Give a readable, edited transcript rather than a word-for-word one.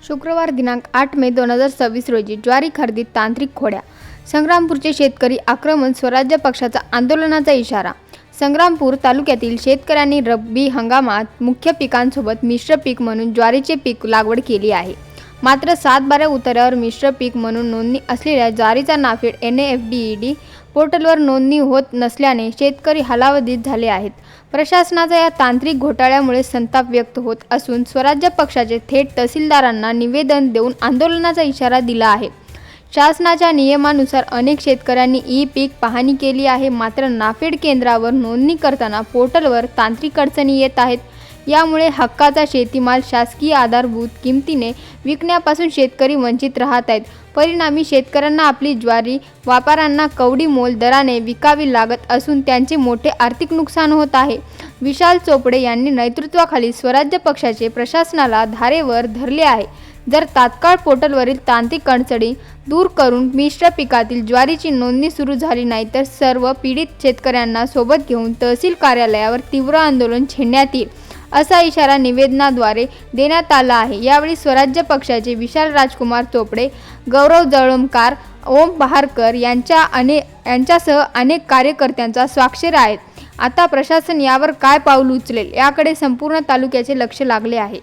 शुक्रवार दिनांक 8 मे 2026 रोजी ज्वारी खरेदीत तांत्रिक खोड्या. संग्रामपूरचे शेतकरी आक्रमण, स्वराज्य पक्षाचा आंदोलनाचा इशारा. संग्रामपूर तालुक्यातील शेतकऱ्यांनी रब्बी हंगामात मुख्य पिकांसोबत मिश्र पीक म्हणून ज्वारीचे पीक लागवड केली आहे. मात्र 7/12 उतार्यावर मिश्र पीक म्हणून नोंदणी असलेल्या ज्वारीचा नाफेड NAFED पोर्टलवर नोंदणी होत नसल्याने शेतकरी हलावतीत झाले आहेत. प्रशासनाचा या तांत्रिक घोटाळ्यामुळे संताप व्यक्त होत असून स्वराज्य पक्षाचे थेट तहसीलदारांना निवेदन देऊन आंदोलनाचा इशारा दिला आहे. शासनाच्या नियमानुसार अनेक शेतकऱ्यांनी ई-पीक पाहणी केली आहे. मात्र नाफेड केंद्रावर नोंदणी करताना पोर्टलवर तांत्रिक अडचणी येत आहेत. यामुळे हक्काचा शेतीमाल शासकीय आधारभूत किमतीने विकण्यापासून शेतकरी वंचित राहत आहेत. परिणामी शेतकऱ्यांना आपली ज्वारी व्यापाऱ्यांना कवडी मोल दराने विकावी लागत असून त्यांचे मोठे आर्थिक नुकसान होत आहे. विशाल चोपडे यांनी नेतृत्वाखाली स्वराज्य पक्षाचे प्रशासनाला धारेवर धरले आहे. जर तात्काळ पोर्टलवरील तांत्रिक अडचणी दूर करून मिश्र पिकातील ज्वारीची नोंदणी सुरू झाली नाही तर सर्व पीडित शेतकऱ्यांना सोबत घेऊन तहसील कार्यालयावर तीव्र आंदोलन छेडण्यात येईल, असा इशारा निवेदनाद्वारे देण्यात आला आहे. यावेळी स्वराज्य पक्षाचे विशाल राजकुमार चोपडे, गौरव जळमकार, ओम बहारकर यांच्यासह अनेक कार्यकर्त्यांच्या स्वाक्षऱ्या आहेत. आता प्रशासन यावर काय पाऊल उचलेल याकडे संपूर्ण तालुक्याचे लक्ष लागले आहे.